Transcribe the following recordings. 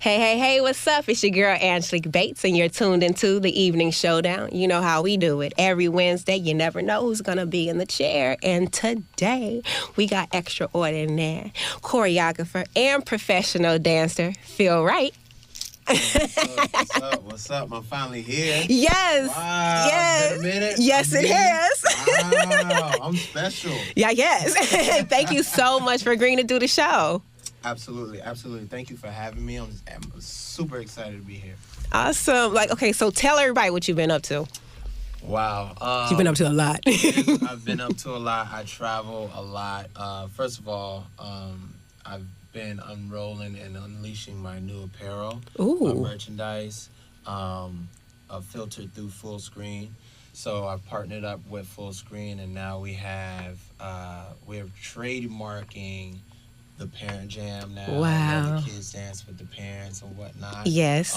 Hey, what's up? It's your girl, Angelique Bates, and you're tuned into the Evening Showdown. You know how we do it. Every Wednesday, you never know who's going to be in the chair. And today, we got extraordinary choreographer and professional dancer, Wright. What's up? I'm finally here. Yes. Wow. Yes. It's been a minute. Yes, it has. Wow. I'm special. Yeah, yes. Thank you so much for agreeing to do the show. Absolutely. Thank you for having me. I'm super excited to be here. Awesome. Okay, so tell everybody what you've been up to. Wow. You've been up to a lot. I've been up to a lot. I travel a lot. First of all, I've been unrolling and unleashing my new apparel, merchandise, filtered through Full Screen. So I've partnered up with Full Screen, and now we're trademarking the Parent Jam now. Wow. The kids dance with the parents and whatnot. Yes.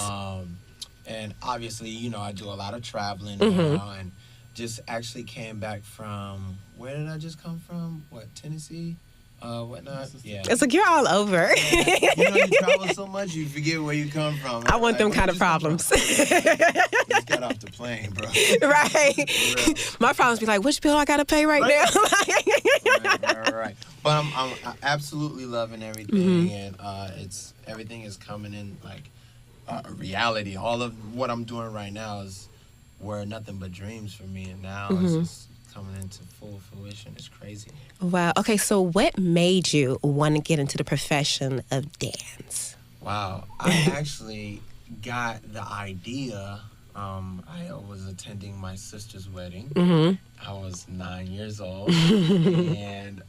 And obviously, I do a lot of traveling now, and just actually came back from, where did I just come from? Tennessee? Whatnot? Yeah. It's like you're all over. Yeah. You travel so much, you forget where you come from. I want them kind of problems. Just got off the plane, bro. Right. My problems be like, which bill I got to pay right now? Right. But I'm absolutely loving everything, and everything is coming in like a reality. All of what I'm doing right now were nothing but dreams for me, and now it's just coming into full fruition. It's crazy. Wow. Okay, so what made you want to get into the profession of dance? Wow. I actually got the idea. I was attending my sister's wedding. I was 9 years old, and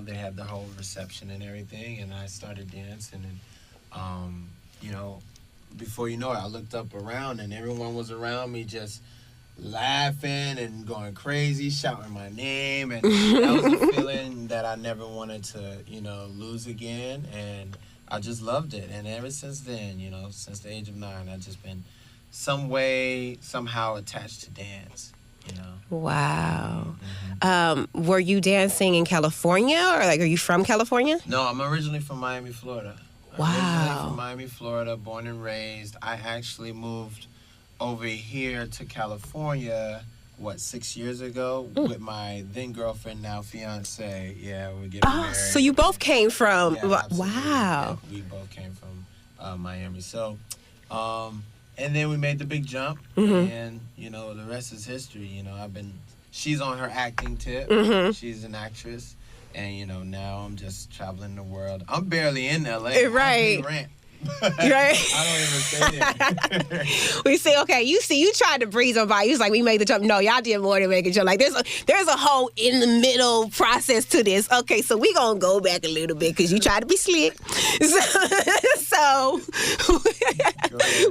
they had the whole reception and everything, and I started dancing, and before you know it, I looked up around, and everyone was around me just laughing and going crazy, shouting my name, and that was a feeling that I never wanted to, lose again, and I just loved it. And ever since then, since the age of 9, I've just been somehow attached to dance. Wow. Were you dancing in California, or are you from California? No, I'm originally from Miami, Florida. Wow. Originally from Miami, Florida, born and raised. I actually moved over here to California, 6 years ago, with my then girlfriend, now fiance. Yeah, we're getting married. So you both came from, wow. Yeah, we both came from Miami. So, and then we made the big jump, and, the rest is history. She's on her acting tip. She's an actress. And, now I'm just traveling the world. I'm barely in L.A. Right. Rent. Right. I don't even stay there. We say, okay, you tried to breeze on by. You was like, we made the jump. No, y'all did more than make a jump. Like, there's a whole in the middle process to this. Okay, so we gonna go back a little bit because you tried to be slick. So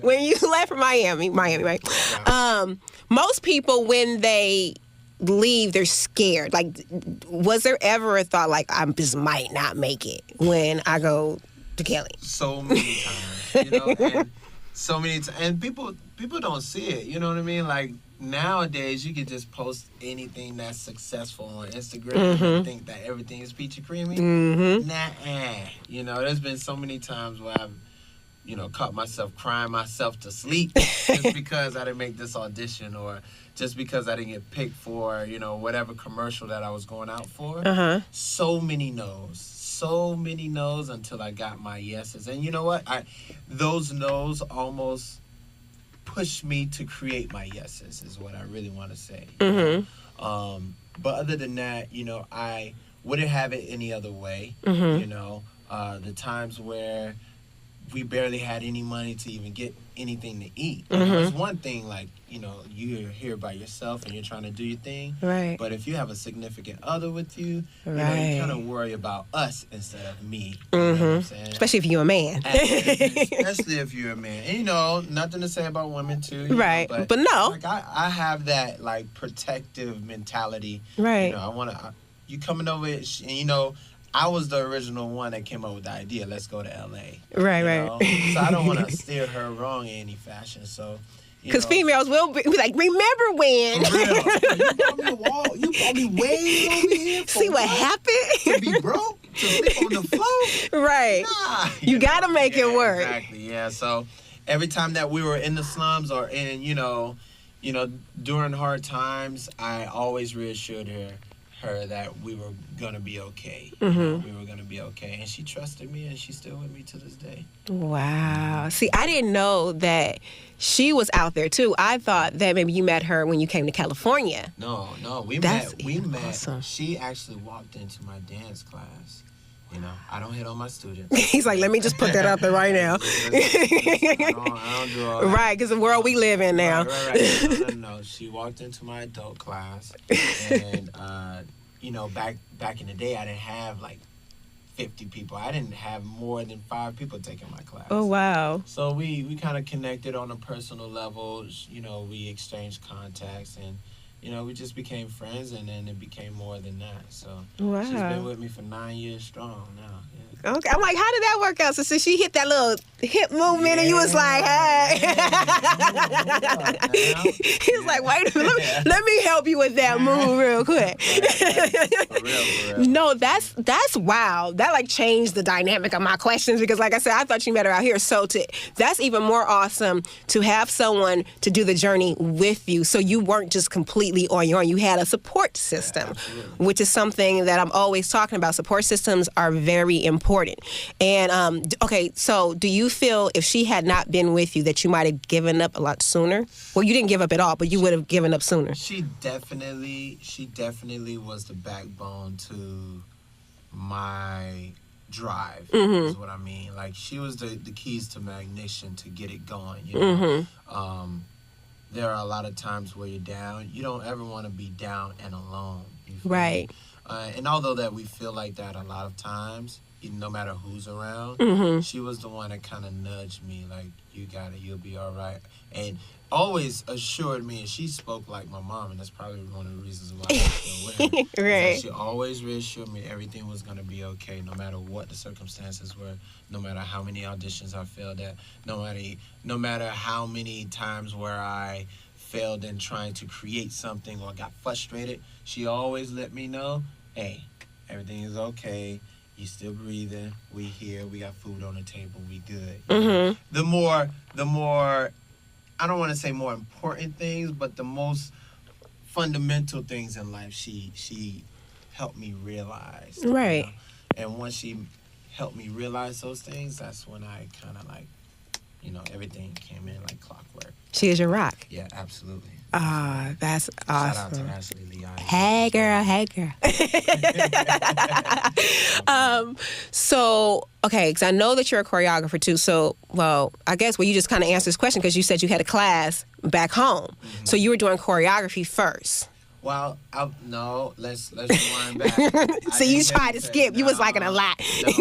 when you left from Miami, right? Yeah. Most people, when they leave, they're scared. Like, was there ever a thought like, I just might not make it when I go to Kelly? So many times, and so many times, and people don't see it. You know what I mean? Like, nowadays, you can just post anything that's successful on Instagram and think that everything is peachy creamy. Nah, there's been so many times where I've, caught myself crying myself to sleep just because I didn't make this audition, or just because I didn't get picked for, whatever commercial that I was going out for. So many no's until I got my yeses. And you know what? Those no's almost pushed me to create my yeses, is what I really want to say. But other than that, I wouldn't have it any other way. The times where we barely had any money to even get anything to eat. It's one thing, like, you're here by yourself and you're trying to do your thing. Right. But if you have a significant other with you, you kind of worry about us instead of me. You know what I'm saying? Especially if you're a man. Especially if you're a man. And, nothing to say about women, too. Right. But no. Like, I have that, like, protective mentality. Right. I want to... You coming over, and, I was the original one that came up with the idea, let's go to L.A. Right. So I don't want to steer her wrong in any fashion. So, Because females will be like, remember when? For real. You brought me a wall. You brought me way over here. See what happened? To be broke? To sleep on the floor? Right. Nah. You got to make it work. Exactly, yeah. So every time that we were in the slums or in, during hard times, I always reassured her that we were going to be okay. Mm-hmm. We were going to be okay. And she trusted me, and she's still with me to this day. Wow. See, I didn't know that she was out there, too. I thought that maybe you met her when you came to California. No. We That's met. awesome. She actually walked into my dance class. I don't hit on my students. He's like, let me just put that out there right now. I don't do all that. Right, because the world we live in now. Right. No. She walked into my adult class, and back in the day, I didn't have like 50 people. I didn't have more than 5 people taking my class. Oh wow! So we kind of connected on a personal level. We exchanged contacts, and we just became friends, and then it became more than that. So wow. She's been with me for 9 years strong now. Yeah. Okay, I'm like, how did that work out? So she hit that little hip movement, and you was like, hey. He was like, wait a minute, let me help you with that move real quick. For real. No, that's wow. That like changed the dynamic of my questions because, like I said, I thought you met her out here. So that's even more awesome to have someone to do the journey with you. So you weren't just completely on your own. You had a support system, which is something that I'm always talking about. Support systems are very important. And okay, so do you feel if she had not been with you that you might have given up a lot sooner? Well, you didn't give up at all, but you would have given up sooner. She definitely was the backbone to my drive, is what I mean. Like, she was the keys to my ignition to get it going, There are a lot of times where you're down. You don't ever want to be down and alone. Right. And although that we feel like that a lot of times, no matter who's around, she was the one that kind of nudged me, like, you got it, you'll be all right. And always assured me, and she spoke like my mom, and that's probably one of the reasons why I'm still with her. Right. She always reassured me everything was going to be okay, no matter what the circumstances were, no matter how many auditions I failed at, no matter how many times where I failed in trying to create something or got frustrated. She always let me know, hey, everything is okay. You still breathing. We here. We got food on the table. We good. The more, I don't want to say more important things, but the most fundamental things in life, she helped me realize. Right. And once she helped me realize those things, that's when I kind of like, everything came in like clockwork. She is your rock. Yeah, absolutely. Ah, that's awesome. Shout out to Ashley Lee. Hey girl. So, okay, because I know that you're a choreographer too. So, I guess you just kind of answered this question because you said you had a class back home. So you were doing choreography first. Well, no, let's rewind back. So you tried to skip. You was liking a lot. No,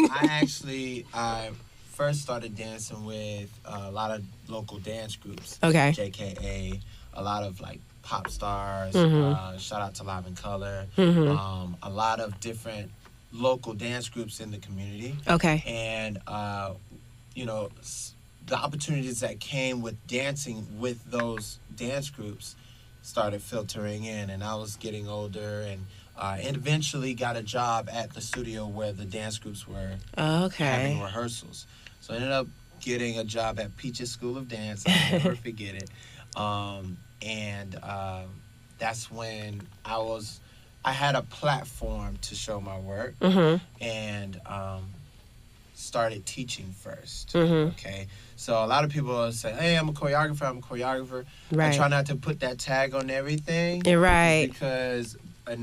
I first started dancing with a lot of local dance groups. Okay. JKA, a lot of like pop stars. Shout out to Live in Color. A lot of different local dance groups in the community. Okay. And the opportunities that came with dancing with those dance groups started filtering in, and I was getting older, and eventually got a job at the studio where the dance groups were having rehearsals. So I ended up getting a job at Peach's School of Dance. I'll never forget it. That's when I had a platform to show my work, and started teaching first. Okay, so a lot of people will say, "Hey, I'm a choreographer." Right. I try not to put that tag on everything. Right. Because a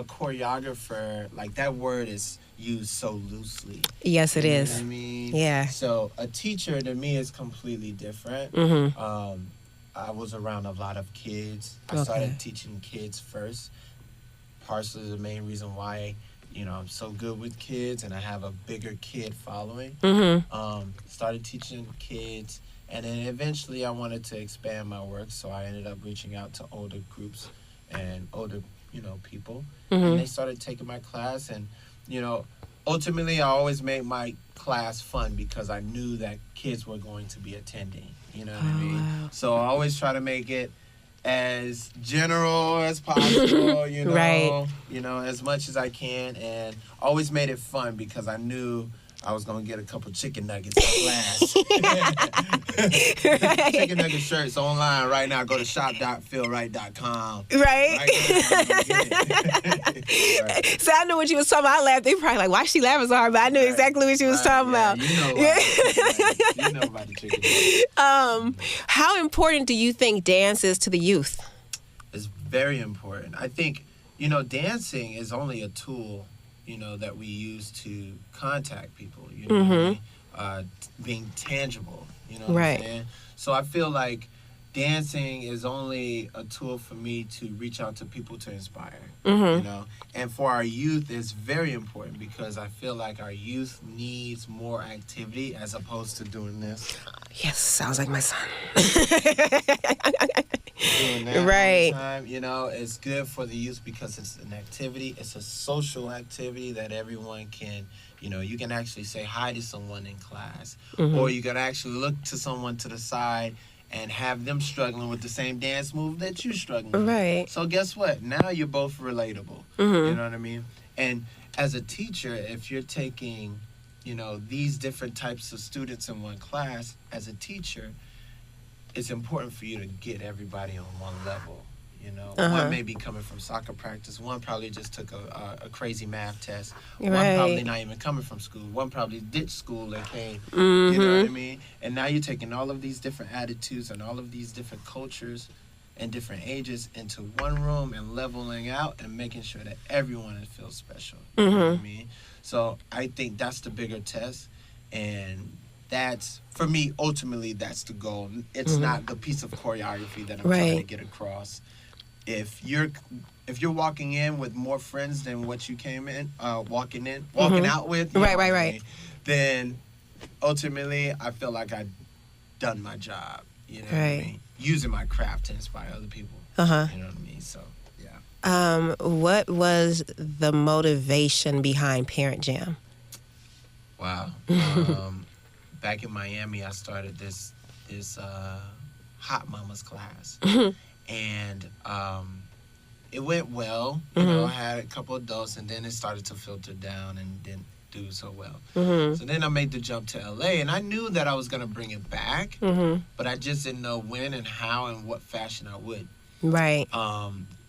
choreographer, like, that word is used so loosely. Yes, it is. You know what I mean? Yeah. So a teacher to me is completely different. I was around a lot of kids. I started teaching kids first. Partially the main reason why, I'm so good with kids and I have a bigger kid following. Started teaching kids, and then eventually I wanted to expand my work, so I ended up reaching out to older groups and older, people. And they started taking my class, and, ultimately I always made my class fun because I knew that kids were going to be attending. You know what I mean? Wow. So I always try to make it as general as possible, you know, right. You know, as much as I can, and always made it fun because I knew I was going to get a couple chicken nuggets in class. Right. Chicken nugget shirts online right now. Go to shop.feelright.com. Right. Right. So I knew what you was talking about. I laughed. They probably like, why she laughing so hard? But I knew exactly what you was talking about. You know about the chicken nuggets. How important do you think dance is to the youth? It's very important. I think, you know, dancing is only a tool, you know, that we use to contact people, you know what I mean? Being tangible, you know what I'm saying? So I feel like dancing is only a tool for me to reach out to people to inspire, you know? And for our youth, it's very important because I feel like our youth needs more activity as opposed to doing this. Yes, sounds like my son. Doing that right. all the time, you know, it's good for the youth because it's an activity. It's a social activity that everyone can, you know, you can actually say hi to someone in class, or you can actually look to someone to the side and have them struggling with the same dance move that you're struggling with. Right. So guess what? Now you're both relatable. You know what I mean? And as a teacher, if you're taking, you know, these different types of students in one class, as a teacher, it's important for you to get everybody on one level. You know, one may be coming from soccer practice. One probably just took a crazy math test. One probably not even coming from school. One probably ditched school and came. You know what I mean? And now you're taking all of these different attitudes and all of these different cultures and different ages into one room and leveling out and making sure that everyone feels special. You know what I mean? So I think that's the bigger test. And that's, for me, ultimately, that's the goal. It's not the piece of choreography that I'm trying to get across. If you're walking in with more friends than what you came in, walking out with, right, then ultimately I feel like I've done my job. You know what I mean? Using my craft to inspire other people. You know what I mean? So yeah. What was the motivation behind Parent Jam? Wow. Back in Miami, I started this Hot Mamas class. And it went well. You know, I had a couple of adults, and then it started to filter down and didn't do so well. So then I made the jump to LA, and I knew that I was going to bring it back, but I just didn't know when and how and what fashion I would. Right.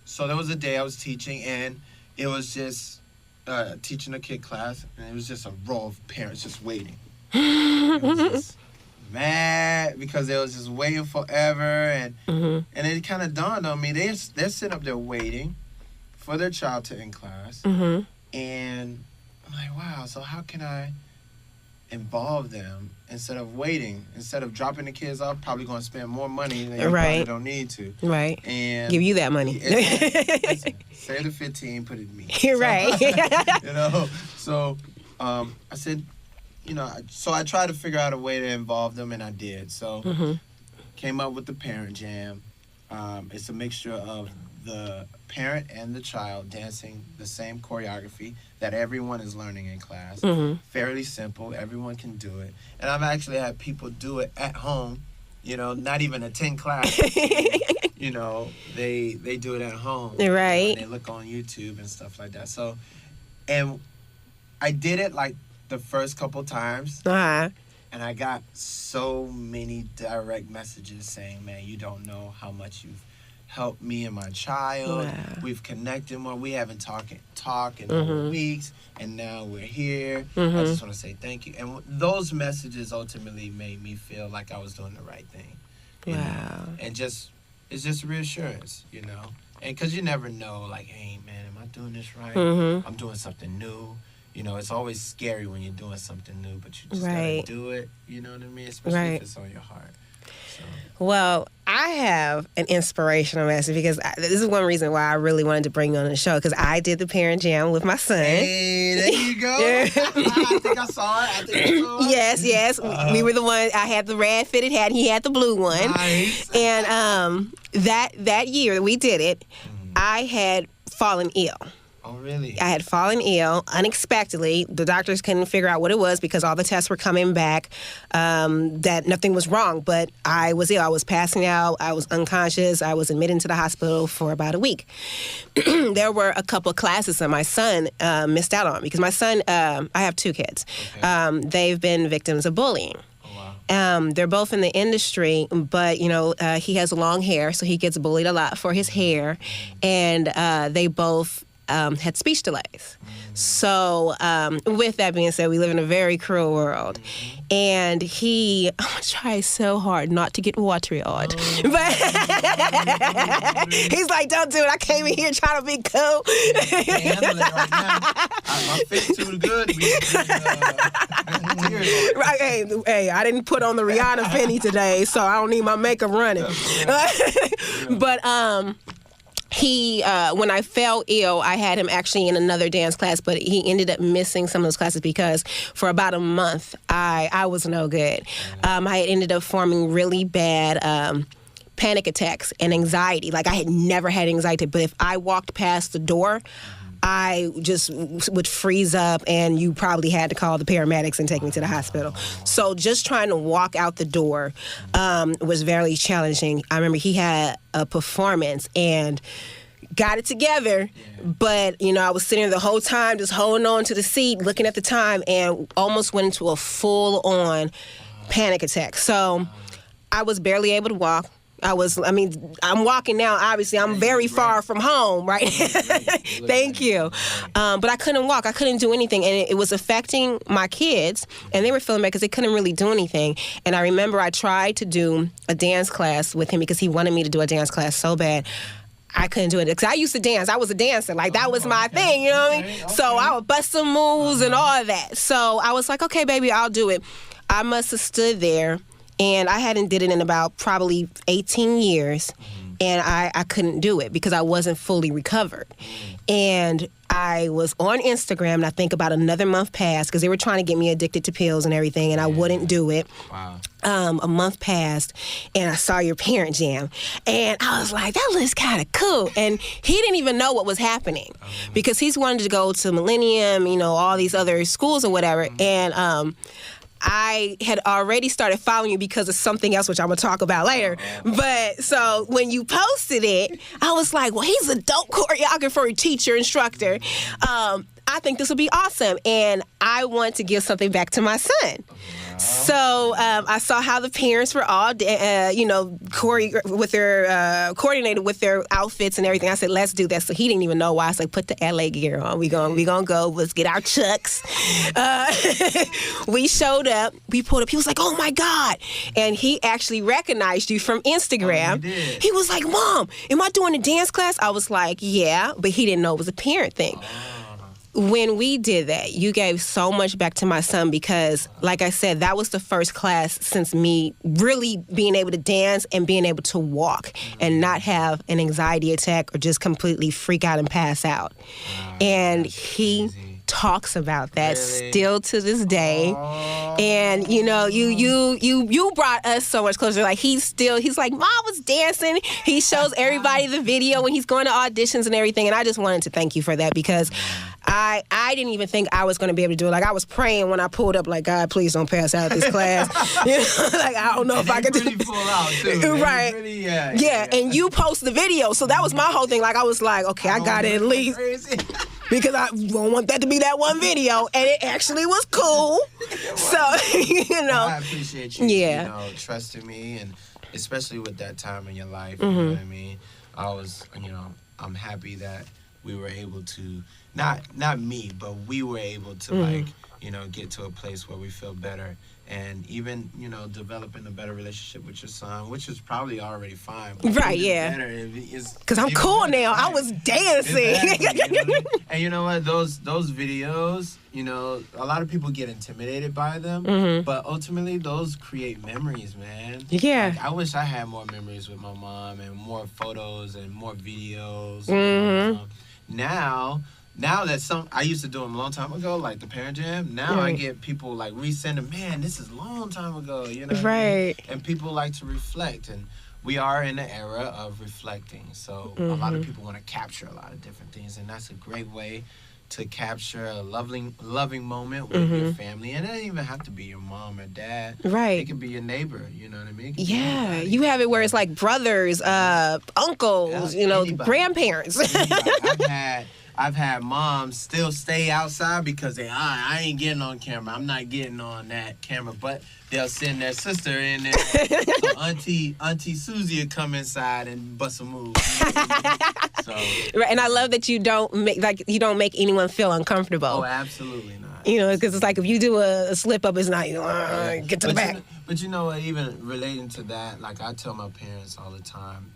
So there was a day I was teaching, and it was just teaching a kid class, and it was just a row of parents just waiting. It was just mad because they was just waiting forever, and it kind of dawned on me they're sitting up there waiting for their child to end class, and I'm like, wow, so how can I involve them instead of waiting, instead of dropping the kids off, probably going to spend more money than you probably don't need to, and give you that money. Listen, save the 15, put it in me. Right. You know, so I said, you know, so I tried to figure out a way to involve them, and I did. So came up with the Parent Jam. It's a mixture of the parent and the child dancing the same choreography that everyone is learning in class. Fairly simple. Everyone can do it. And I've actually had people do it at home, you know, not even attend class. You know, they do it at home. Right. They look on YouTube and stuff like that. So, and I did it like the first couple times, and I got so many direct messages saying, man, you don't know how much you've helped me and my child. Wow. We've connected more. We haven't talked in weeks, and now we're here. I just want to say thank you. And those messages ultimately made me feel like I was doing the right thing. You know? And it's just reassurance, you know. And because you never know, like, hey, man, am I doing this right? I'm doing something new. You know, it's always scary when you're doing something new, but you just gotta do it. You know what I mean? Especially if it's on your heart. So. Well, I have an inspirational message because this is one reason why I really wanted to bring you on the show, because I did the Parent Jam with my son. Hey, there you go. I think I saw it. Yes. We were the one. I had the red fitted hat, and he had the blue one. Nice. And that year we did it, I had fallen ill. Oh, really? I had fallen ill unexpectedly. The doctors couldn't figure out what it was because all the tests were coming back that nothing was wrong. But I was ill. I was passing out. I was unconscious. I was admitted into the hospital for about a week. There were a couple of classes that my son missed out on because my son, I have 2 kids. Okay. They've been victims of bullying. They're both in the industry, but, he has long hair, so he gets bullied a lot for his hair. And they both had speech delays. So with that being said, we live in a very cruel world. And he tries so hard not to get watery-eyed. But he's like, don't do it. I came in here trying to be cool. I can't handle it right now. My face too good. Right, hey, I didn't put on the Rihanna Fenty today, so I don't need my makeup running. But he, when I fell ill, I had him actually in another dance class, but he ended up missing some of those classes because for about a month, I was no good. I had ended up forming really bad panic attacks and anxiety. Like, I had never had anxiety, but if I walked past the door, I just would freeze up, and you probably had to call the paramedics and take me to the hospital. So just trying to walk out the door was very challenging. I remember he had a performance and got it together, but, I was sitting there the whole time just holding on to the seat, looking at the time, and almost went into a full-on panic attack. So I was barely able to walk. I'm walking now, obviously. I'm very far from home, right? Thank you. But I couldn't walk. I couldn't do anything. And it was affecting my kids. And they were feeling bad because they couldn't really do anything. And I remember I tried to do a dance class with him because he wanted me to do a dance class so bad. I couldn't do it because I used to dance. I was a dancer. Like, that was my thing, you know what I mean? Okay. So I would bust some moves and all of that. So I was like, okay, baby, I'll do it. I must have stood there. And I hadn't did it in about probably 18 years, and I couldn't do it because I wasn't fully recovered. And I was on Instagram, and I think about another month passed because they were trying to get me addicted to pills and everything, and I wouldn't do it. Wow. A month passed, and I saw your parent jam, and I was like, that looks kind of cool. And he didn't even know what was happening because he's wanted to go to Millennium, all these other schools or whatever, and I had already started following you because of something else, which I'm going to talk about later. But so when you posted it, I was like, well, he's a dope choreographer, teacher, instructor. I think this will be awesome. And I want to give something back to my son. So I saw how the parents were all, coordinated with their outfits and everything. I said, let's do that. So he didn't even know why. I was like, put the LA gear on. We gonna go. Let's get our chucks. We showed up. We pulled up. He was like, oh my God. And he actually recognized you from Instagram. Oh, he was like, Mom, am I doing a dance class? I was like, yeah. But he didn't know it was a parent thing. When we did that, you gave so much back to my son because, like I said, that was the first class since me really being able to dance and being able to walk and not have an anxiety attack or just completely freak out and pass out. And he talks about that still to this day. And you brought us so much closer. Like, he's like, Mom was dancing. He shows everybody the video when he's going to auditions and everything. And I just wanted to thank you for that because I didn't even think I was going to be able to do it. Like, I was praying when I pulled up, like, God, please don't pass out this class. Like, I don't know if I could do it. Full out too. Right. Really, and you post the video. So that was my whole thing. Like, I was like, okay, I got it at least. Because I don't want that to be that one video. And it actually was cool. So, I appreciate you, Yeah. trusting me. And especially with that time in your life, you know what I mean? I was, I'm happy that we were able to, not me, but we were able to get to a place where we feel better and even, developing a better relationship with your son, which is probably already fine. Right, yeah. Because I'm cool now. I was dancing. Exactly, And you know what? Those videos, a lot of people get intimidated by them, but ultimately those create memories, man. Yeah. Like, I wish I had more memories with my mom and more photos and more videos. Now that I used to do them a long time ago, like the Parent Jam. Now I get people like resend them. Man, this is a long time ago, Right. And people like to reflect. And we are in the era of reflecting. So a lot of people want to capture a lot of different things, and that's a great way to capture a loving moment with your family. And it doesn't even have to be your mom or dad. Right. It could be your neighbor, you know what I mean? Yeah, you have it where it's like brothers, uncles, anybody. Grandparents. I've had moms still stay outside because I ain't getting on camera. I'm not getting on that camera. But they'll send their sister in there. So Auntie Susie will come inside and bust a move. So, right, and I love that you don't make anyone feel uncomfortable. Oh, absolutely not. Because it's like if you do a slip up, it's not get to the back. But you know what? Even relating to that, like I tell my parents all the time,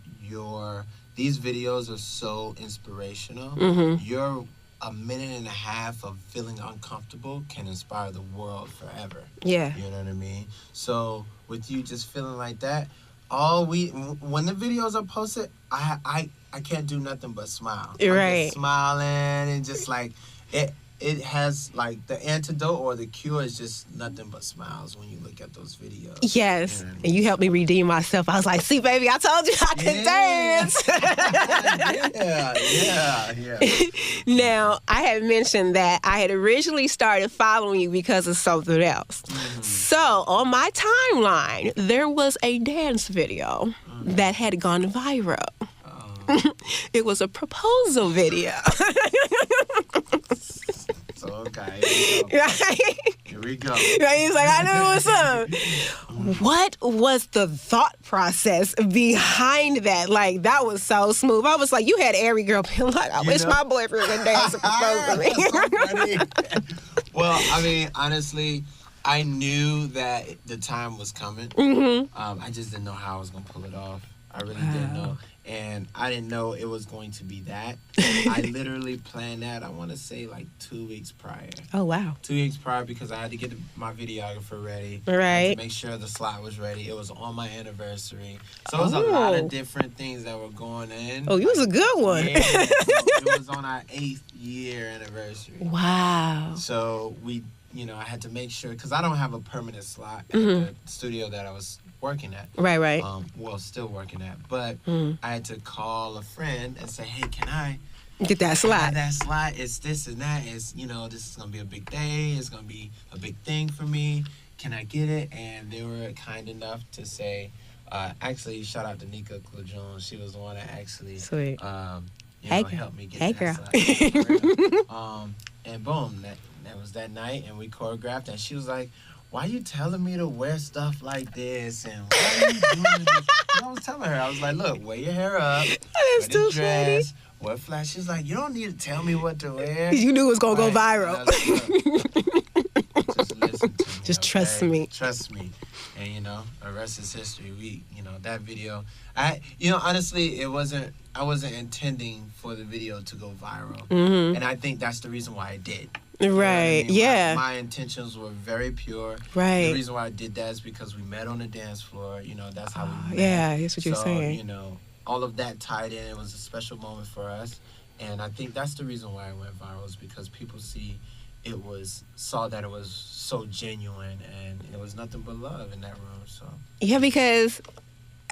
these videos are so inspirational. Your a minute and a half of feeling uncomfortable can inspire the world forever. Yeah. You know what I mean? So with you just feeling like that, when the videos are posted, I can't do nothing but smile. Right. I'm just smiling and just like it has like the antidote or the cure is just nothing but smiles when you look at those videos. Yes. You know what I mean? And you helped me redeem myself. I was like, see, baby, I told you I could dance. Yeah. Now, I had mentioned that I had originally started following you because of something else. So on my timeline, there was a dance video that had gone viral. It was a proposal video. So, okay. Here we go. He's like, I knew it was something. What was the thought process behind that? Like, that was so smooth. I was like, you had every girl being like, I wish my boyfriend would dance and propose to me. Well, I mean, honestly, I knew that the time was coming. I just didn't know how I was going to pull it off. I really didn't know. And I didn't know it was going to be that. I literally planned that, I want to say, like 2 weeks prior. Oh, wow. 2 weeks prior because I had to get my videographer ready. Right. To make sure the slot was ready. It was on my anniversary. So it was a lot of different things that were going in. Oh, you was a good one. Yeah, it was on our 8th year anniversary. Wow. So I had to make sure, because I don't have a permanent slot at the studio that I was working at. Right. Still working at. But I had to call a friend and say, hey, can I get that slot? That slot is this and that. Is, this is going to be a big day. It's going to be a big thing for me. Can I get it? And they were kind enough to say, actually, shout out to Nika Clajon. She was the one that actually Sweet. Helped me get that slot. And boom, that was that night, and we choreographed, and she was like, why are you telling me to wear stuff like this? And why are you doing this? And I was telling her, I was like, look, wear your hair up, wear the dress, wear flat. She's like, you don't need to tell me what to wear. You knew it was going to go viral. Just listen to me. Just trust me. Trust me. And, the rest is history. That video, honestly, I wasn't intending for the video to go viral. And I think that's the reason why I did. Right, yeah. My intentions were very pure. Right. The reason why I did that is because we met on the dance floor. That's how we met. Yeah, that's what you're saying. All of that tied in. It was a special moment for us. And I think that's the reason why it went viral, is because people saw that it was so genuine, and it was nothing but love in that room. So yeah, because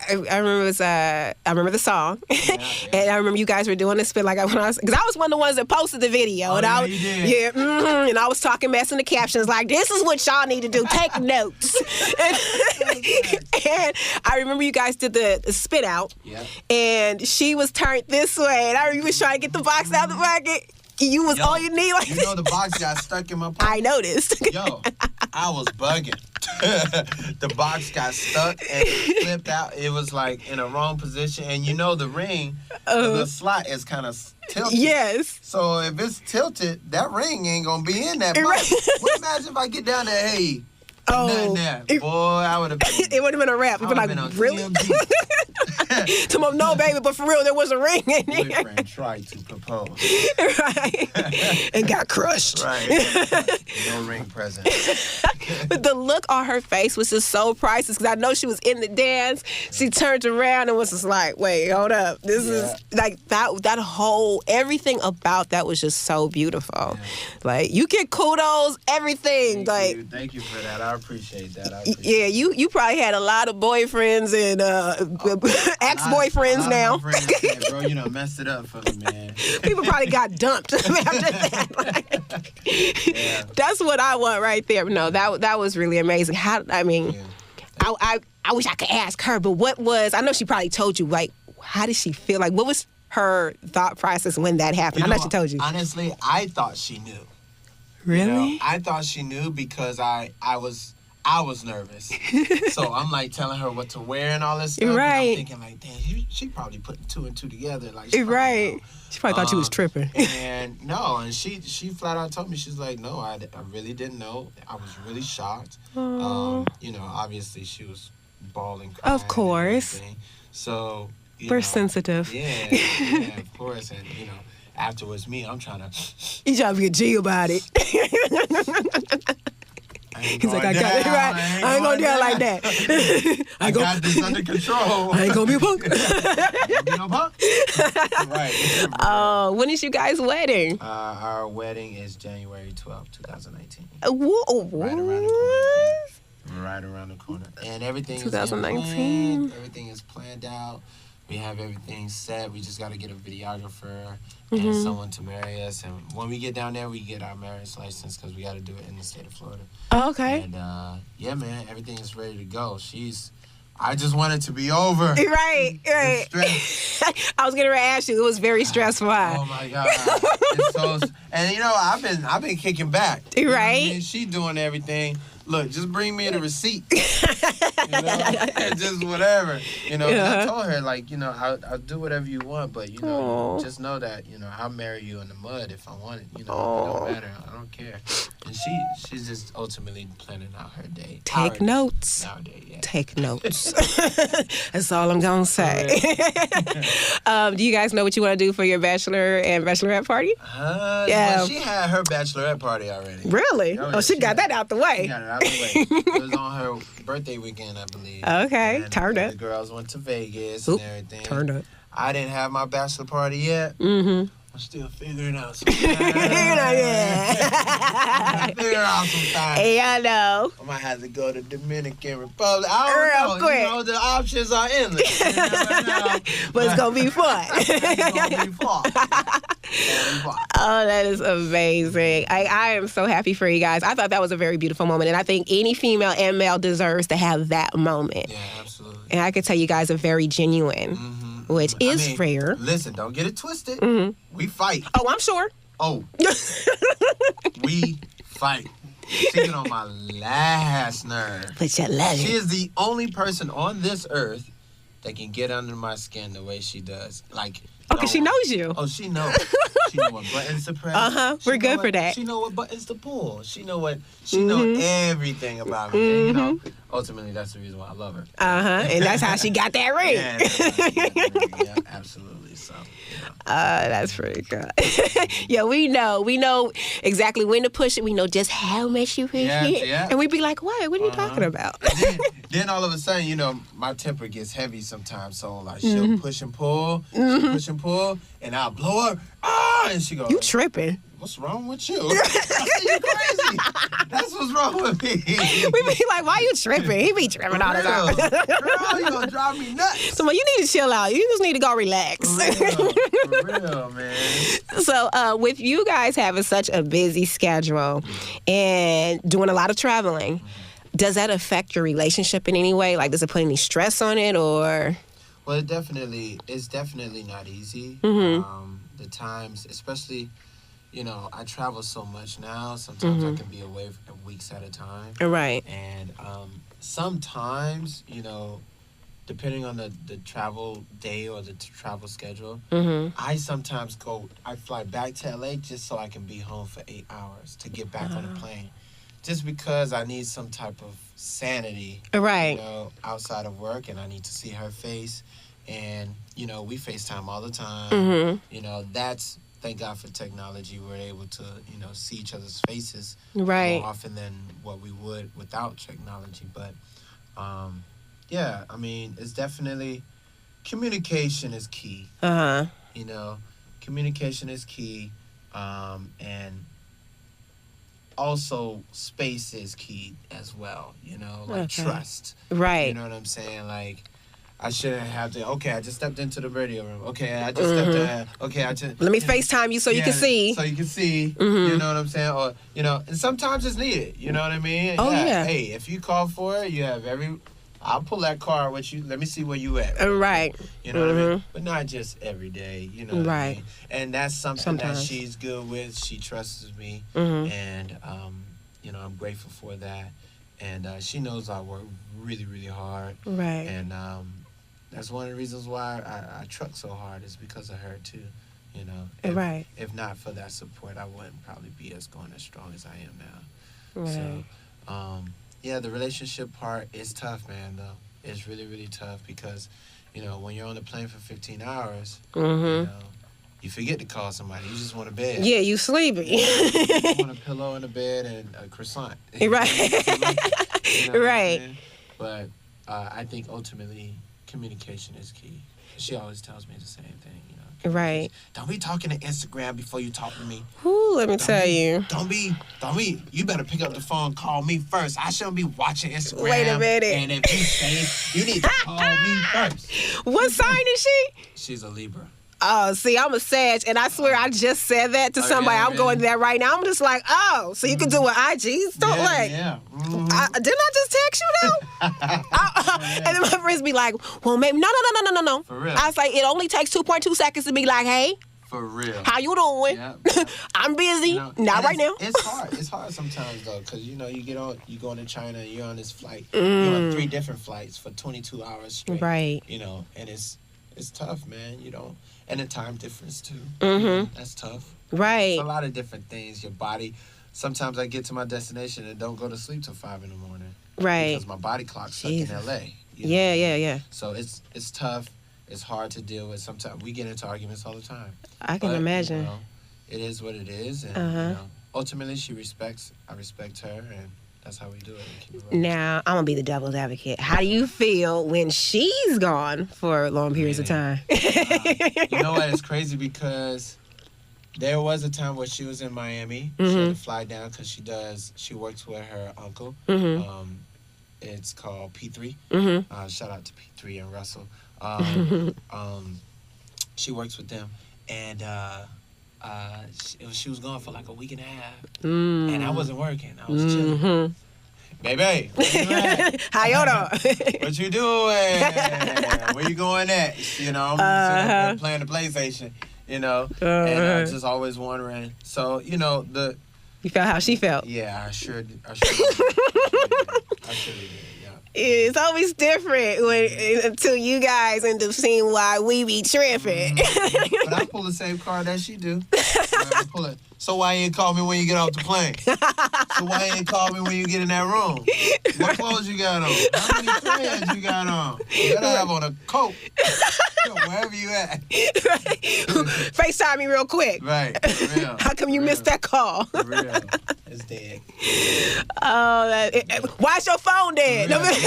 I remember the song, and I remember you guys were doing this spit because I was one of the ones that posted the video, and I was talking mess in the captions like, this is what y'all need to do, take notes. And I remember you guys did the spit out, and she was turned this way, and I remember you was trying to get the box out the pocket. You was on your knee the box got stuck in my pocket. I noticed. Yo, I was bugging. The box got stuck and it flipped out. It was like in a wrong position. And the ring, the slot is kind of tilted. Yes. So if it's tilted, that ring ain't going to be in that box. Well, imagine if I get down there, hey, nothing there. Boy, I would have been. It would have been a wrap. It would have been like, really? Tomorrow, no, baby, but for real, there was a ring in there. Boyfriend tried to propose. Right. And got crushed. Right. No ring present. But the look on her face was just so priceless, because I know she was in the dance. She turned around and was just like, wait, hold up. This is like that whole, everything about that was just so beautiful. Yeah. Like, you get kudos, everything. Thank you for that. I appreciate that. Yeah, you probably had a lot of boyfriends and ex-boyfriends now. Of my friends said, bro, you done messed it up for me, man. People probably got dumped after that. Yeah. That's what I want right there. No, that was really amazing. I wish I could ask her, but what was, I know she probably told you, like, how did she feel? Like, what was her thought process when that happened? I know she told you. Honestly, I thought she knew. Really? I thought she knew because I was nervous. So I'm like telling her what to wear and all this stuff. Right. And I'm thinking like, damn, she probably putting 2 and 2 together. Like, Right. She probably thought you was tripping. And no, and she flat out told me, she's like, no, I really didn't know. I was really shocked. Obviously she was bawling, crying. Of course. And so we're sensitive. Yeah, of course. And afterwards, I'm trying to. You trying to be a G about it. He's like, I got it right. I ain't gonna do it like that. I got this under control. I ain't gonna be a punk. Be no punk. Right. When is you guys' wedding? Our wedding is January 12th, 2019. Right around the corner. And everything 2019. is everything is planned out. We have everything set. We just got to get a videographer and someone to marry us. And when we get down there, we get our marriage license because we got to do it in the state of Florida. Oh, okay. And yeah, man, everything is ready to go. I just want it to be over. Right. I was gonna ask you. It was very stressful. Oh my God. It's so, and I've been kicking back. Right. She doing everything. Look, just bring me the receipt. Just whatever. I told her, like, I'll do whatever you want, but, just know that, I'll marry you in the mud if I want it. It don't matter. I don't care. And she's just ultimately planning out her day. Take notes. Nowadays, yeah. Take notes. That's all I'm going to say. Do you guys know what you want to do for your bachelor and bachelorette party? Yeah. Well, she had her bachelorette party already. Really? She got that out the way. She got it out the way. It was on her birthday weekend, I believe. Okay, and turned up. The girls went to Vegas and everything. Turned up. I didn't have my bachelor party yet. Mm-hmm. I'm still figuring out Figure out sometimes. Hey, I know. I might have to go to Dominican Republic. I don't know. Quick. The options are endless. But it's going to be fun. It's going to be fun. Oh, that is amazing. I am so happy for you guys. I thought that was a very beautiful moment. And I think any female and male deserves to have that moment. Yeah, absolutely. And I could tell you guys are very genuine. Mm-hmm. Which is rare. Listen, don't get it twisted. Mm-hmm. We fight. Oh, I'm sure. Oh. We fight. She get on my last nerve. But you love it. She is the only person on this earth that can get under my skin the way she does. Like, because she knows you. Oh, she knows. She know what buttons to press. We're good for that. She know what buttons to pull. She know everything about me. And, ultimately, that's the reason why I love her. And that's how she got that ring. Yeah, absolutely. So. That's pretty good. Yeah, we know exactly when to push it. We know just how much you push it. Yeah. And we be like, what? What are you talking about? then all of a sudden, my temper gets heavy sometimes. So like she'll push and pull, and I'll blow her. And she goes, you tripping. What's wrong with you? I said, you crazy. That's what's wrong with me. We be like, why you tripping? He be tripping all the time. Girl, you gonna drive me nuts. So you need to chill out. You just need to go relax. For real, man. So with you guys having such a busy schedule and doing a lot of traveling, does that affect your relationship in any way? Like, does it put any stress on it, or? Well, it's definitely not easy. The times, especially, I travel so much now. Sometimes I can be away for weeks at a time. Right. And sometimes, depending on the travel day or the travel schedule, I sometimes I fly back to LA just so I can be home for 8 hours to get back on the plane. Just because I need some type of sanity, right? Outside of work, and I need to see her face, and we FaceTime all the time. That's, thank God for technology. We're able to see each other's faces more often than what we would without technology. But yeah, I mean, it's definitely communication is key. Communication is key, and also space is key as well, you know, like trust. Right. You know what I'm saying? Like, I shouldn't have to, okay, I just stepped into the radio room. Okay, I just stepped in. Okay, I just... Let me FaceTime you so you can see. So you can see, you know what I'm saying? Or, you know, and sometimes it's needed, you know what I mean? Oh, yeah. Hey, if you call for it, you have I'll pull that card with you. Let me see where you at. Right. You know what I mean? But not just every day, you know what I mean? And that's something that she's good with. She trusts me. And, you know, I'm grateful for that. And she knows I work really, really hard. Right. And that's one of the reasons why I truck so hard is because of her, too. You know? If not for that support, I wouldn't probably be going as strong as I am now. Right. So, yeah, the relationship part is tough, man, though. It's really, really tough because, you know, when you're on the plane for 15 hours, you know, you forget to call somebody. You just want a bed. Yeah, you sleepy. You want a pillow and a bed and a croissant. Right. You know right. But I think ultimately communication is key. She always tells me the same thing, you know. Right. Don't be talking to Instagram before you talk to me. Ooh, let me tell you. Don't be. You better pick up the phone, call me first. I shouldn't be watching Instagram. Wait a minute. And if you say, you need to call me first. What sign is she? She's a Libra. Oh, see, I'm a Sag, and I swear I just said that to somebody. I'm going to that right now. I'm just like, oh, so you can do what IGs don't like. Yeah. Didn't I just text you though? And then my friends be like, well, maybe no. For real. I was like, it only takes 2.2 seconds to be like, hey, for real. how you doing? Yeah. I'm busy. You know, not right now. It's hard. It's hard sometimes though, because you know you go into China, you're on this flight, you're on 3 different flights for 22 hours straight. Right. You know, and it's tough, man. You know, and the time difference too. That's tough. Right. It's a lot of different things. Your body. Sometimes I get to my destination and don't go to sleep till 5 in the morning. Right. Because my body clock's stuck in LA. Yeah. So it's tough. It's hard to deal with. Sometimes we get into arguments all the time. I can imagine. You know, it is what it is, and you know, ultimately I respect her, and that's how we do it. Keep it now, I'm gonna be the devil's advocate. How do you feel when she's gone for long periods of time? You know what? It's crazy because there was a time where she was in Miami. She had to fly down because she works with her uncle. It's called P3. Shout out to P3 and Russell. She works with them, and she was gone for like a week and a half, and I wasn't working. I was chilling. Baby, where you at? How you doing? What you doing? Where you going at? You know, I'm sitting up there playing the PlayStation. You know, and I was just always wondering. So you know You felt how she felt. Yeah, I sure did. I sure did. It's always different until you guys end up seeing why we be tripping. But I pull the same card that she do. I pull it. So why you ain't call me when you get off the plane? So why you ain't call me when you get in that room? What clothes you got on? How many friends you got on? You better have on a coat. Wherever you at. FaceTime me real quick. Right. For real. How come you missed that call? For real. It's dead. Why's your phone dead? Why's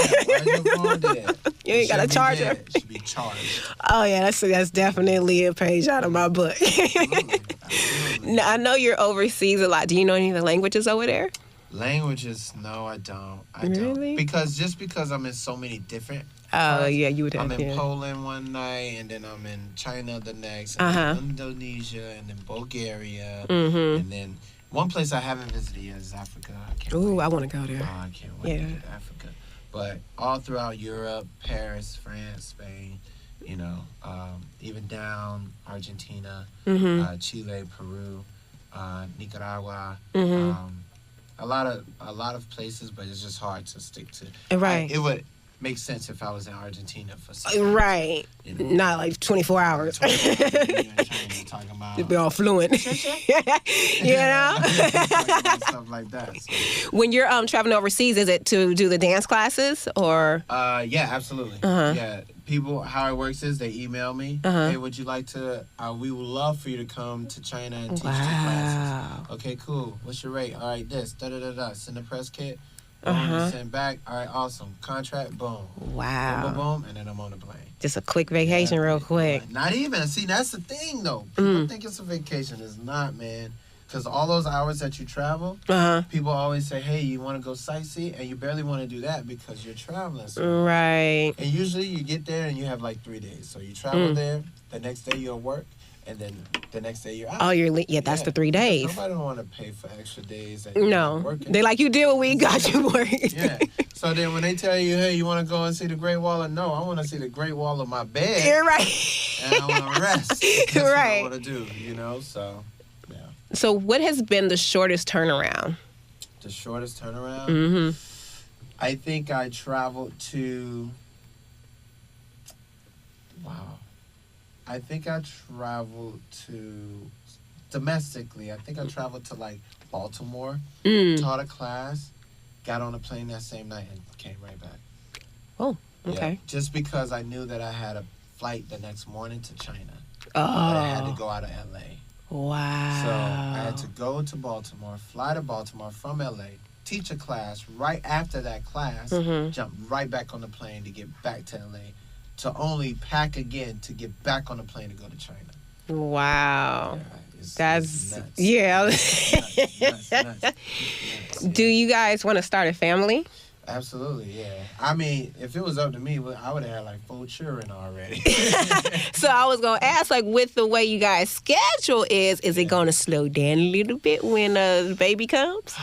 your phone dead? You ain't got a charger. It should be charged. Oh yeah, that's definitely a page out of my book. Absolutely. Now, I know you're overseas a lot. Do you know any of the languages over there? Languages? No, I don't. Really? Because I'm in so many different. Oh yeah, you would have. I'm in Poland one night, and then I'm in China the next, and then Indonesia, and then Bulgaria, and then one place I haven't visited yet is Africa. I want to go there. I can't wait to get to Africa. But all throughout Europe, Paris, France, Spain, you know, even down Argentina, Chile, Peru, Nicaragua, a lot of places, but it's just hard to stick to. Right. It would make sense if I was in Argentina for right. You know, not like 24 hours. You'd be all fluent. You know? Stuff like that. So. When you're traveling overseas, is it to do the dance classes or? Yeah, absolutely. Yeah. People, how it works is they email me. Hey, would you like to? We would love for you to come to China and teach the classes. Okay, cool. What's your rate? All right, this. Send a press kit. Boom, send back. All right, awesome. Contract. Boom. Wow. Boom, boom, boom, and then I'm on the plane. Just a quick vacation, real quick. Not even. See, that's the thing, though. People think it's a vacation. It's not, man. Because all those hours that you travel, people always say, hey, you want to go sightsee? And you barely want to do that because you're traveling. So Right. and usually you get there and you have like 3 days. So you travel there, the next day you'll work, and then the next day you're out. Oh, that's the 3 days. Nobody don't want to pay for extra days that you're not working. They like, you did what we got you working. Yeah. So then when they tell you, hey, you want to go and see the Great Wall? No, I want to see the Great Wall of my bed. You're right. And I want to rest. That's what I want to do, so, yeah. So what has been the shortest turnaround? The shortest turnaround? Mm-hmm. I think I traveled to... Wow. I think I traveled to... Domestically, I think I traveled to, like, Baltimore, taught a class, got on a plane that same night, and came right back. Oh, okay. Yeah, just because I knew that I had a flight the next morning to China. Oh. But I had to go out of L.A. Wow. So I had to go to Baltimore, fly to Baltimore from L.A., teach a class. Right after that class, jump right back on the plane to get back to L.A., to only pack again to get back on the plane to go to China. Wow. Yeah, that's nuts. Yeah. Nuts. Do you guys want to start a family? Absolutely, yeah. I mean, if it was up to me, I would have had like 4 children already. So I was going to ask, like, with the way you guys' schedule is it going to slow down a little bit when the baby comes?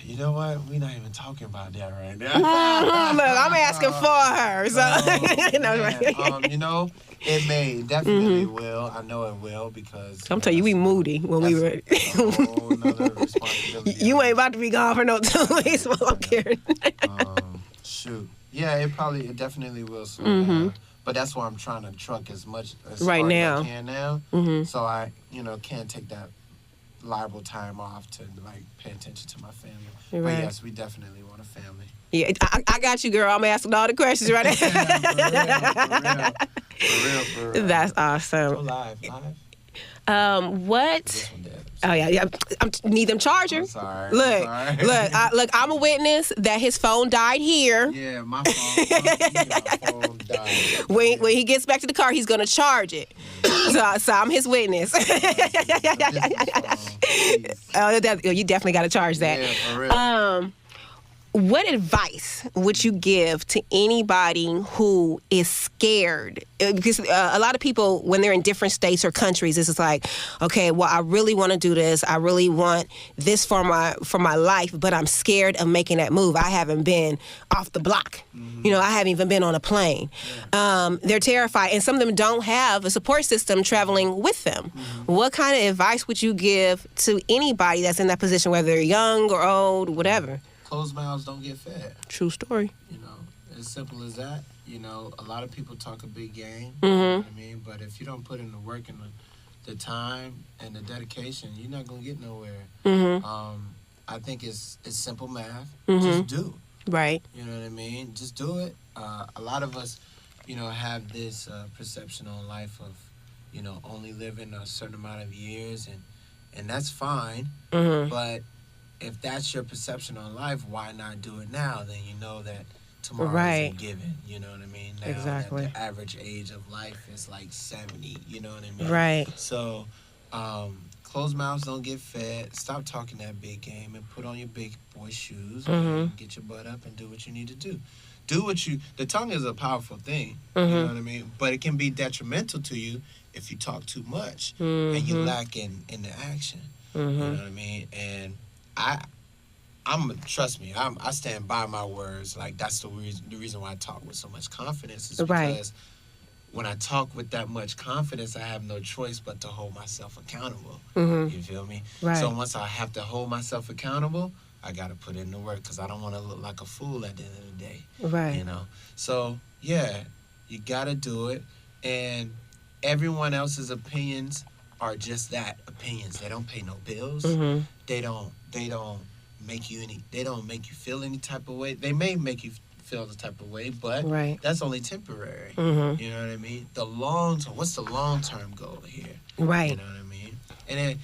You know what? We're not even talking about that right now. Look, I'm asking for her. So, it definitely will. I know it will because... I'm telling you, we moody when we were... a whole nother responsibility. You ain't about to be gone for no 2 weeks while I'm carrying. Shoot. Yeah, it definitely will slow down. But that's why I'm trying to truck as much as right now. as I can now. So I, can't take that liable time off to like pay attention to my family. Right. But yes, we definitely want a family. Yeah, I got you, girl. I'm asking all the questions right now. For real. That's awesome. Go live. What? Oh yeah. I need them charger. I'm sorry. Look. I'm a witness that his phone died here. Yeah, my phone died. When he gets back to the car, he's gonna charge it. So I'm his witness. You definitely got to charge that. Yeah, for real. What advice would you give to anybody who is scared? Because a lot of people, when they're in different states or countries, it's just like, okay, well, I really want to do this. I really want this for my life, but I'm scared of making that move. I haven't been off the block. I haven't even been on a plane. Yeah. They're terrified, and some of them don't have a support system traveling with them. What kind of advice would you give to anybody that's in that position, whether they're young or old, whatever? Closed mouths don't get fed. True story. As simple as that. A lot of people talk a big game. You know what I mean? But if you don't put in the work and the time and the dedication, you're not gonna get nowhere. I think it's simple math. Just do. Right. You know what I mean? Just do it. A lot of us, have this perception on life of, only living a certain amount of years, and that's fine. But if that's your perception on life, why not do it now? Then you know that tomorrow isn't given. You know what I mean? Now exactly. That the average age of life is like 70. You know what I mean? Right. So, closed mouths don't get fed. Stop talking that big game and put on your big boy shoes and get your butt up and do what you need to do. The tongue is a powerful thing. You know what I mean? But it can be detrimental to you if you talk too much and you lack in the action. You know what I mean? And trust me, I stand by my words. Like, that's the reason why I talk with so much confidence is because when I talk with that much confidence, I have no choice but to hold myself accountable. You feel me? Right. So once I have to hold myself accountable, I got to put in the work because I don't want to look like a fool at the end of the day. Right. So, yeah, you got to do it. And everyone else's opinions are just that, opinions. They don't pay no bills. They don't make you feel any type of way. They may make you feel the type of way, but that's only temporary. You know what I mean? The long term, what's the long-term goal here? Right. You know what I mean? And then,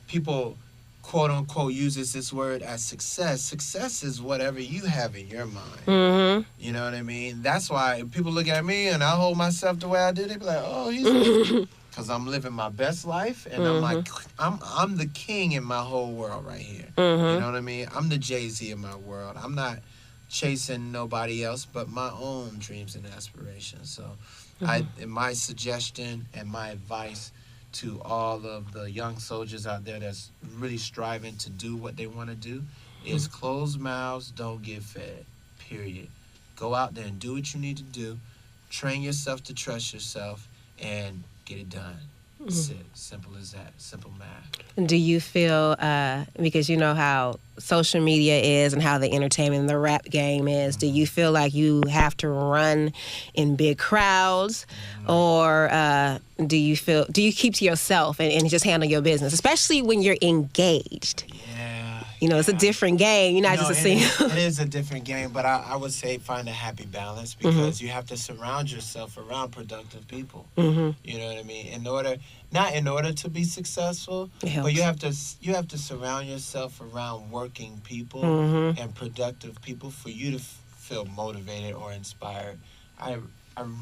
people quote unquote uses this word as success. Success is whatever you have in your mind. You know what I mean? That's why people look at me and I hold myself the way I do. They be like, oh, he's because I'm living my best life, and I'm like, I'm the king in my whole world right here. Mm-hmm. You know what I mean? I'm the Jay-Z in my world. I'm not chasing nobody else but my own dreams and aspirations. So my suggestion and my advice to all of the young soldiers out there that's really striving to do what they want to do is closed mouths don't get fed, period. Go out there and do what you need to do. Train yourself to trust yourself and get it done. That's it. Simple as that. Simple math. Do you feel, because you know how social media is and how the entertainment and the rap game is, do you feel like you have to run in big crowds, or do you keep to yourself and just handle your business, especially when you're engaged? You know, it's a different game. You're not just a single. It is a different game, but I would say find a happy balance, because you have to surround yourself around productive people. You know what I mean? Not in order to be successful, but you have to surround yourself around working people and productive people for you to feel motivated or inspired. I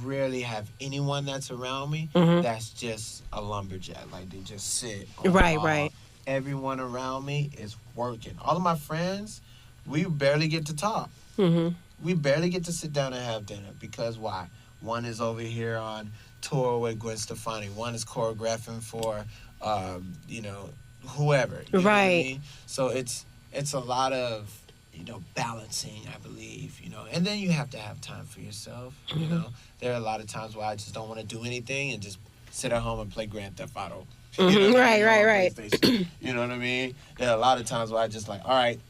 rarely have anyone that's around me that's just a lumberjack. Like, they just sit on Right. Everyone around me is working. All of my friends, we barely get to talk. We barely get to sit down and have dinner, because why? One is over here on tour with Gwen Stefani. One is choreographing for, whoever. You know what I mean? So it's a lot of, balancing, I believe, And then you have to have time for yourself, you know. There are a lot of times where I just don't want to do anything and just sit at home and play Grand Theft Auto. Right. You know what I mean? There are a lot of times where I just like, all right,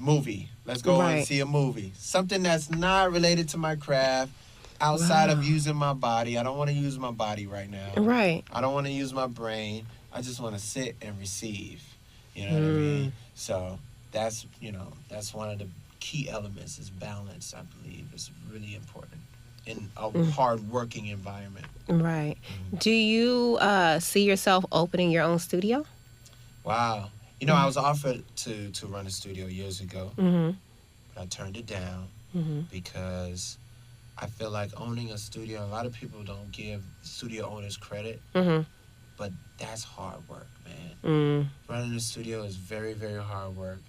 movie. Let's go and see a movie. Something that's not related to my craft, outside of using my body. I don't want to use my body right now. Right. I don't want to use my brain. I just want to sit and receive. You know what I mean? So that's one of the key elements is balance, I believe. It's really important in a hard-working environment. Right. Do you see yourself opening your own studio? Wow. I was offered to run a studio years ago, but I turned it down because I feel like owning a studio, a lot of people don't give studio owners credit, but that's hard work, man. Running a studio is very, very hard work.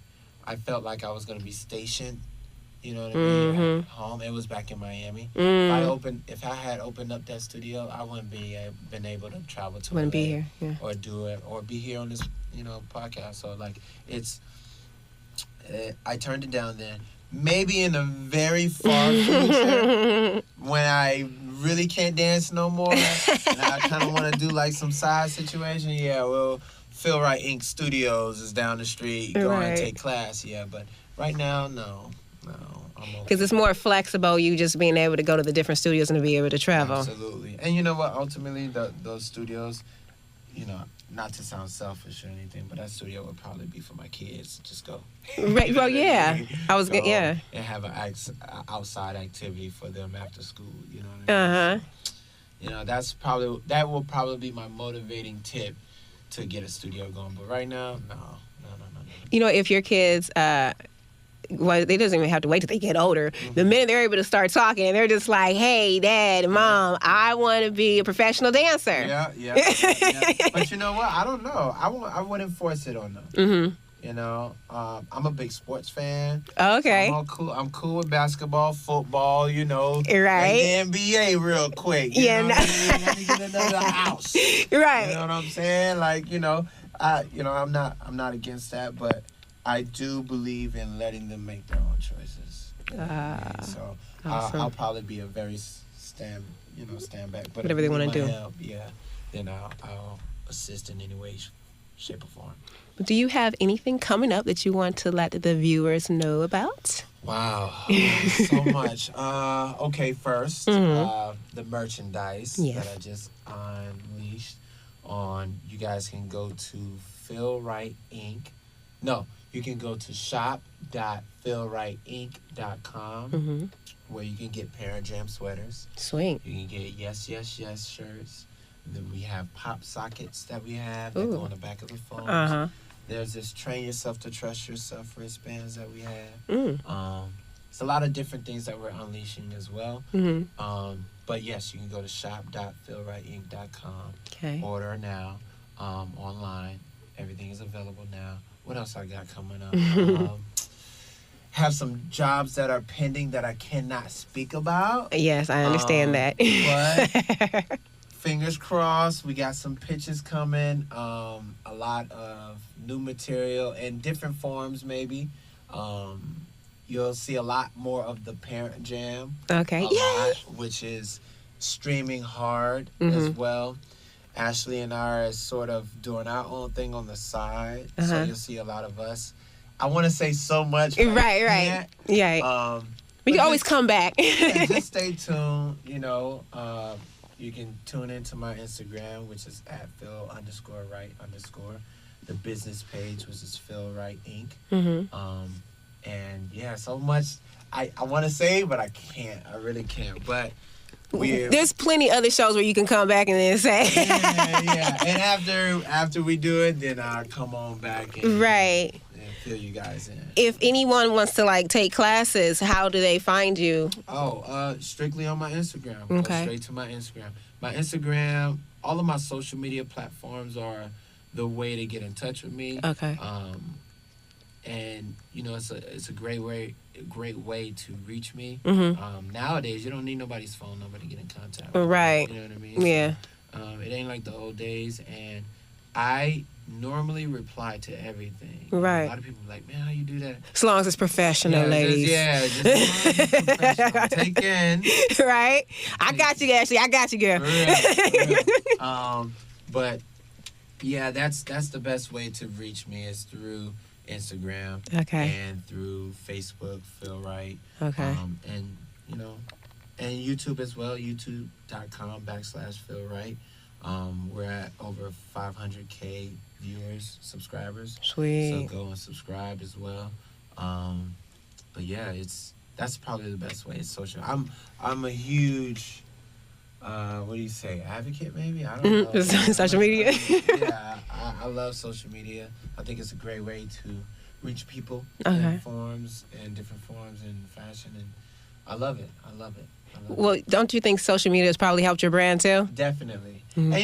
I felt like I was going to be stationed, you know what I mean, at home. It was back in Miami. If I had opened up that studio, I wouldn't been able to travel to Wouldn't LA be here, yeah. or do it, or be here on this, podcast. So, like, I turned it down then. Maybe in the very far future, when I really can't dance no more, and I kind of want to do, like, some side situation, Phil Wright Inc. Studios is down the street. Go and take class, but right now, no. Because it's more flexible, you just being able to go to the different studios and to be able to travel. Absolutely. And you know what? Ultimately, those studios, not to sound selfish or anything, but that studio would probably be for my kids. Just go. Right. Well, yeah. I was go yeah. And have an outside activity for them after school. You know what I mean? So, that will probably be my motivating tip to get a studio going. But right now, no. If your kids. Well, they doesn't even have to wait till they get older. The minute they're able to start talking, they're just like, hey, Dad, Mom, I want to be a professional dancer. Yeah. But you know what? I don't know. I wouldn't force it on them. I'm a big sports fan. Okay. I'm cool with basketball, football, Right. And the NBA real quick. Let me get another house. Right. You know what I'm saying? Like, I'm not against that, but I do believe in letting them make their own choices. So awesome. I'll probably be a very stand back. But whatever they want to do. Help, then I'll assist in any way, shape, or form. Do you have anything coming up that you want to let the viewers know about? Wow, so much. Okay, first, the merchandise that I just unleashed on. You guys can go to Phil Wright Inc. No. You can go to shop.philwrightinc.com where you can get Parent Jam sweaters. Sweet. You can get Yes shirts. Then we have pop sockets that we have that go on the back of the phones. There's this Train Yourself to Trust Yourself wristbands that we have. it's a lot of different things that we're unleashing as well. But yes, you can go to shop.feelrightinc.com. Okay. Order now, online. Everything is available now. What else I got coming up? Have some jobs that are pending that I cannot speak about. Yes, I understand that. But fingers crossed, we got some pitches coming. A lot of new material in different forms, maybe. You'll see a lot more of the Parent Jam. Okay. Lot, which is streaming hard as well. Ashley and I are sort of doing our own thing on the side, so you'll see a lot of us. I want to say so much, but right. We can always come back. Yeah, just stay tuned. You know, you can tune into my Instagram, which is at Phil_Wright_. The business page, which is Phil Wright Inc. And yeah, so much I want to say, but I can't. I really can't. But there's plenty other shows where you can come back and then say. yeah. And after we do it, then I'll come on back and fill you guys in. If anyone wants to take classes, how do they find you? Strictly on my Instagram. Okay. Go straight to my Instagram. My Instagram, all of my social media platforms are the way to get in touch with me. Okay. And it's a great way to reach me. Nowadays, you don't need nobody's phone number to get in contact with right. me. You know what I mean? Yeah. So, it ain't like the old days, and I normally reply to everything. Right. A lot of people are like, man, how you do that? As long as it's professional, ladies. Just as long as it's professional. Take in. Right? I got you, Ashley. I got you, girl. For real. But yeah, that's the best way to reach me is through Instagram. Okay. And through Facebook, Phil Wright. Okay. And and YouTube as well, youtube.com/Phil Wright. We're at over 500K viewers, subscribers. Sweet. So go and subscribe as well. But yeah, that's probably the best way. It's social. I'm a huge what do you say, advocate maybe? I don't know. Social media. Yeah, I love social media. I think it's a great way to reach people in different forms and fashion, and I love it. Well, don't you think social media has probably helped your brand too? Definitely. And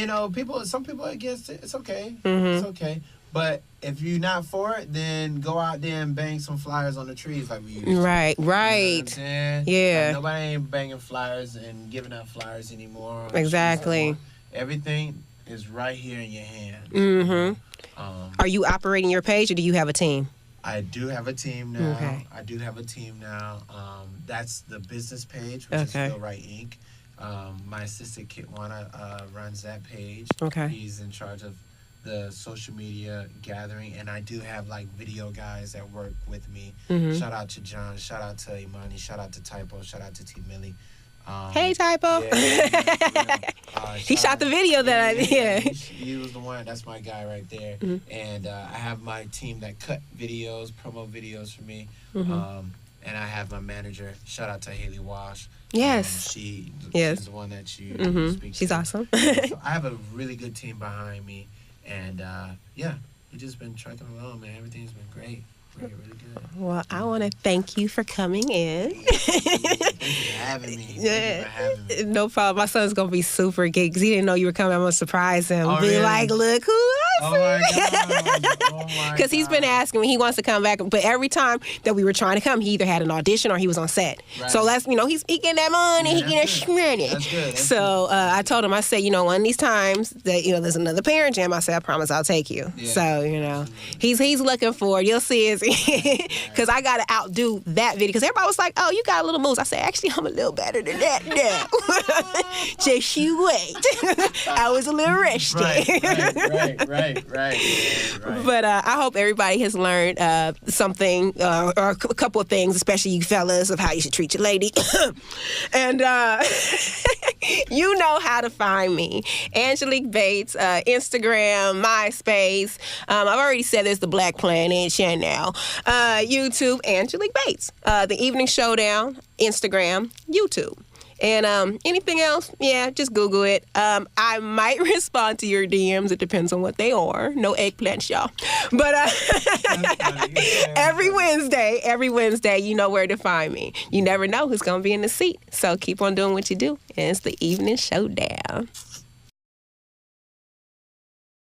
some people are against it. It's okay. It's okay. But if you're not for it, then go out there and bang some flyers on the trees like we used to. Right. You know what I'm saying? Yeah. Like, nobody ain't banging flyers and giving out flyers anymore. Exactly. Everything is right here in your hand. Are you operating your page or do you have a team? I do have a team now. Okay. That's the business page, which is Phil Wright Inc. My assistant Kitwana runs that page. Okay. He's in charge of the social media gathering, and I do have video guys that work with me. Shout out to John, shout out to Imani, shout out to Typo, shout out to T Millie. Hey Typo. He shot the video that he was the one. That's my guy right there. And I have my team that cut videos, promo videos for me. And I have my manager. Shout out to Haley Wash. Yes. She's the one that you speak to. She's awesome. So I have a really good team behind me. And we've just been trucking along, man. Everything's been great. Really, really good. Well, I want to thank you for coming in. Thank you for having me. No problem. My son's going to be super geeked because he didn't know you were coming. I'm going to surprise him. Oh, be really? like, look who I see. Oh, my God. Because he's been asking me. He wants to come back. But every time that we were trying to come, he either had an audition or he was on set. Right. So that's, he getting that money. He getting that money. That's good. So I told him, I said, one of these times that, there's another Parent Jam. I said, I promise I'll take you. Yeah. So, he's looking for it. You'll see it. Because I got to outdo that video. Because everybody was like, oh, you got a little moves. I said, actually, I'm a little better than that now. Just you wait. I was a little rusty. Right. But I hope everybody has learned something or a couple of things, especially you fellas, of how you should treat your lady. And you know how to find me. Angelique Bates, Instagram, MySpace. I've already said there's the Black Planet channel. YouTube, Angelique Bates. The Evening Showdown, Instagram, YouTube. And anything else, yeah, just Google it. I might respond to your DMs. It depends on what they are. No eggplants, y'all. But every Wednesday, you know where to find me. You never know who's going to be in the seat. So keep on doing what you do. And it's the Evening Showdown.